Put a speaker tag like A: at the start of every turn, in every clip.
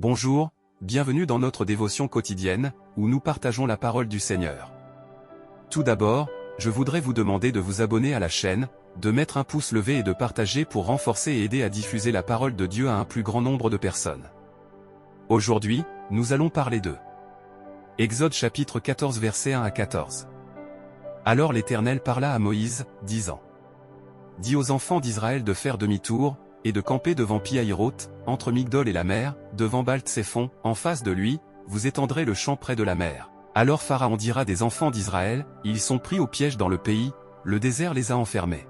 A: Bonjour, bienvenue dans notre dévotion quotidienne, où nous partageons la parole du Seigneur. Tout d'abord, je voudrais vous demander de vous abonner à la chaîne, de mettre un pouce levé et de partager pour renforcer et aider à diffuser la parole de Dieu à un plus grand nombre de personnes. Aujourd'hui, nous allons parler de Exode chapitre 14 versets 1 à 14. Alors l'Éternel parla à Moïse, disant: Dis aux enfants d'Israël de faire demi-tour, et de camper devant Pi-Hahiroth, entre Migdol et la mer, devant Baal-Tséphon, en face de lui, vous étendrez le champ près de la mer. Alors Pharaon dira des enfants d'Israël, ils sont pris au piège dans le pays, le désert les a enfermés.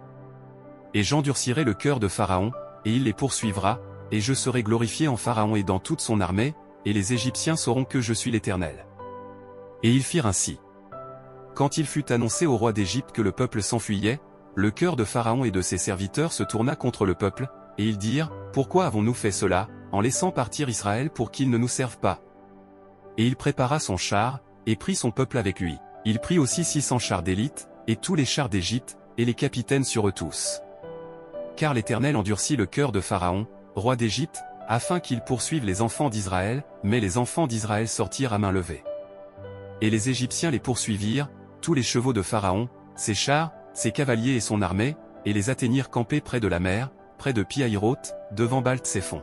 A: Et j'endurcirai le cœur de Pharaon, et il les poursuivra, et je serai glorifié en Pharaon et dans toute son armée, et les Égyptiens sauront que je suis l'Éternel. Et ils firent ainsi. Quand il fut annoncé au roi d'Égypte que le peuple s'enfuyait, le cœur de Pharaon et de ses serviteurs se tourna contre le peuple, et ils dirent: Pourquoi avons-nous fait cela, en laissant partir Israël pour qu'il ne nous serve pas? Et il prépara son char, et prit son peuple avec lui. Il prit aussi 600 chars d'élite, et tous les chars d'Égypte, et les capitaines sur eux tous. Car l'Éternel endurcit le cœur de Pharaon, roi d'Égypte, afin qu'il poursuive les enfants d'Israël, mais les enfants d'Israël sortirent à main levée. Et les Égyptiens les poursuivirent, tous les chevaux de Pharaon, ses chars, ses cavaliers et son armée, et les atteignirent campés près de la mer, près de Pi-Hahiroth, devant Baal-Tséphon.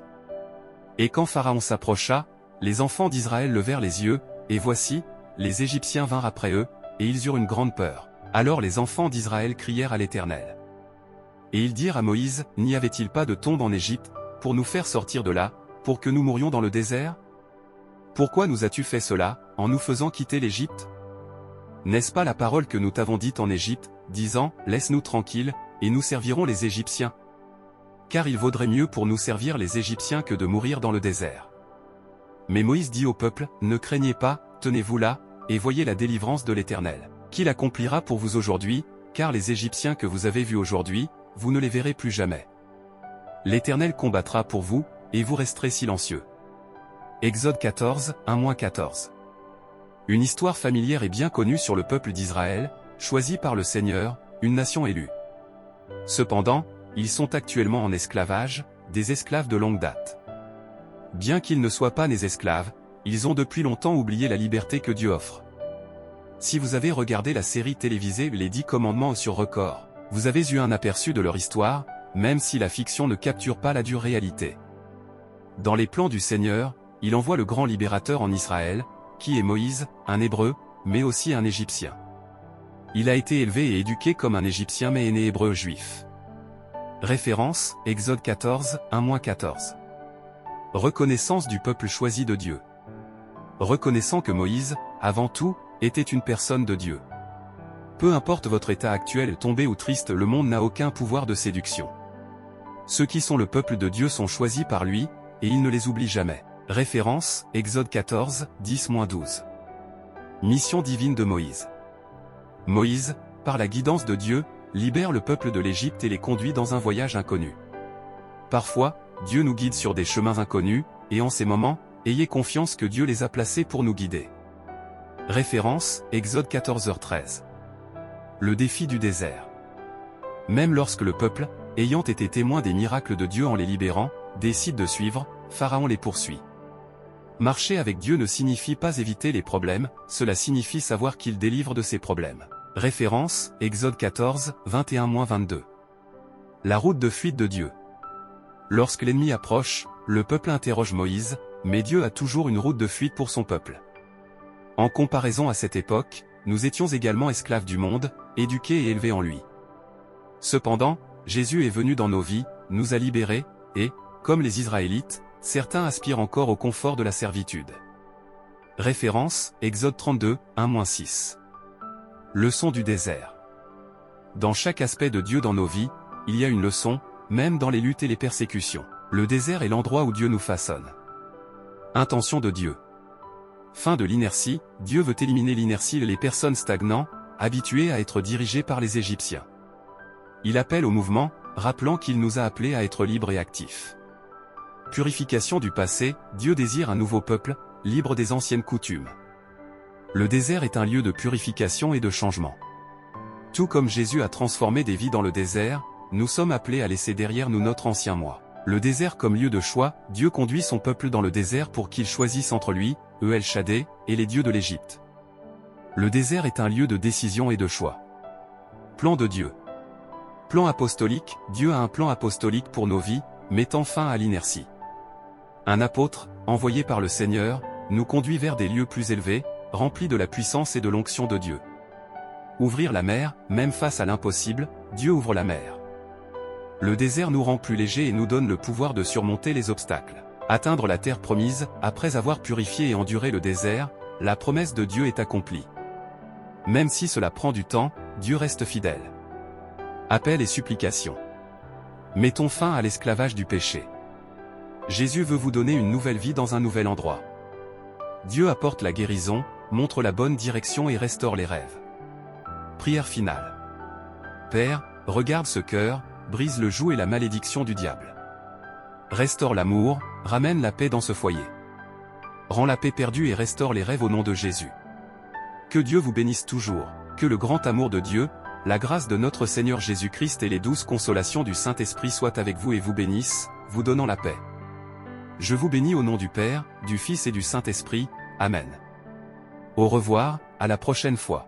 A: Et quand Pharaon s'approcha, les enfants d'Israël levèrent les yeux, et voici, les Égyptiens vinrent après eux, et ils eurent une grande peur. Alors les enfants d'Israël crièrent à l'Éternel. Et ils dirent à Moïse: N'y avait-il pas de tombe en Égypte, pour nous faire sortir de là, pour que nous mourions dans le désert? Pourquoi nous as-tu fait cela, en nous faisant quitter l'Égypte? N'est-ce pas la parole que nous t'avons dite en Égypte, disant: Laisse-nous tranquilles, et nous servirons les Égyptiens? Car il vaudrait mieux pour nous servir les Égyptiens que de mourir dans le désert. Mais Moïse dit au peuple: Ne craignez pas, tenez-vous là, et voyez la délivrance de l'Éternel, qu'il accomplira pour vous aujourd'hui, car les Égyptiens que vous avez vus aujourd'hui, vous ne les verrez plus jamais. L'Éternel combattra pour vous, et vous resterez silencieux. Exode 14, 1-14. Une histoire familière et bien connue sur le peuple d'Israël, choisi par le Seigneur, une nation élue. Cependant, ils sont actuellement en esclavage, des esclaves de longue date. Bien qu'ils ne soient pas nés esclaves, ils ont depuis longtemps oublié la liberté que Dieu offre. Si vous avez regardé la série télévisée Les 10 commandements sur Record, vous avez eu un aperçu de leur histoire, même si la fiction ne capture pas la dure réalité. Dans les plans du Seigneur, il envoie le grand libérateur en Israël, qui est Moïse, un Hébreu, mais aussi un Égyptien. Il a été élevé et éduqué comme un Égyptien mais est né hébreu juif. Référence, Exode 14, 1-14. Reconnaissance du peuple choisi de Dieu. Reconnaissant que Moïse, avant tout, était une personne de Dieu. Peu importe votre état actuel, tombé ou triste, le monde n'a aucun pouvoir de séduction. Ceux qui sont le peuple de Dieu sont choisis par lui, et il ne les oublie jamais. Référence, Exode 14, 10-12. Mission divine de Moïse. Moïse, par la guidance de Dieu, libère le peuple de l'Égypte et les conduit dans un voyage inconnu. Parfois, Dieu nous guide sur des chemins inconnus, et en ces moments, ayez confiance que Dieu les a placés pour nous guider. Référence, Exode 14h13. Le défi du désert. Même lorsque le peuple, ayant été témoin des miracles de Dieu en les libérant, décide de suivre, Pharaon les poursuit. Marcher avec Dieu ne signifie pas éviter les problèmes, cela signifie savoir qu'il délivre de ses problèmes. Référence, Exode 14, 21-22. La route de fuite de Dieu. Lorsque l'ennemi approche, le peuple interroge Moïse, mais Dieu a toujours une route de fuite pour son peuple. En comparaison à cette époque, nous étions également esclaves du monde, éduqués et élevés en lui. Cependant, Jésus est venu dans nos vies, nous a libérés, et, comme les Israélites, certains aspirent encore au confort de la servitude. Référence, Exode 32, 1-6. Leçon du désert. Dans chaque aspect de Dieu dans nos vies, il y a une leçon, même dans les luttes et les persécutions. Le désert est l'endroit où Dieu nous façonne. Intention de Dieu. Fin de l'inertie, Dieu veut éliminer l'inertie et les personnes stagnantes, habituées à être dirigées par les Égyptiens. Il appelle au mouvement, rappelant qu'il nous a appelés à être libres et actifs. Purification du passé, Dieu désire un nouveau peuple, libre des anciennes coutumes. Le désert est un lieu de purification et de changement. Tout comme Jésus a transformé des vies dans le désert, nous sommes appelés à laisser derrière nous notre ancien moi. Le désert comme lieu de choix, Dieu conduit son peuple dans le désert pour qu'il choisisse entre lui, El Shaddai, et les dieux de l'Égypte. Le désert est un lieu de décision et de choix. Plan de Dieu. Plan apostolique, Dieu a un plan apostolique pour nos vies, mettant fin à l'inertie. Un apôtre, envoyé par le Seigneur, nous conduit vers des lieux plus élevés, remplis de la puissance et de l'onction de Dieu. Ouvrir la mer, même face à l'impossible, Dieu ouvre la mer. Le désert nous rend plus légers et nous donne le pouvoir de surmonter les obstacles. Atteindre la terre promise, après avoir purifié et enduré le désert, la promesse de Dieu est accomplie. Même si cela prend du temps, Dieu reste fidèle. Appel et supplication. Mettons fin à l'esclavage du péché. Jésus veut vous donner une nouvelle vie dans un nouvel endroit. Dieu apporte la guérison, montre la bonne direction et restaure les rêves. Prière finale. Père, regarde ce cœur, brise le joug et la malédiction du diable. Restaure l'amour, ramène la paix dans ce foyer. Rends la paix perdue et restaure les rêves au nom de Jésus. Que Dieu vous bénisse toujours, que le grand amour de Dieu, la grâce de notre Seigneur Jésus-Christ et les douces consolations du Saint-Esprit soient avec vous et vous bénissent, vous donnant la paix. Je vous bénis au nom du Père, du Fils et du Saint-Esprit. Amen. Au revoir, à la prochaine fois.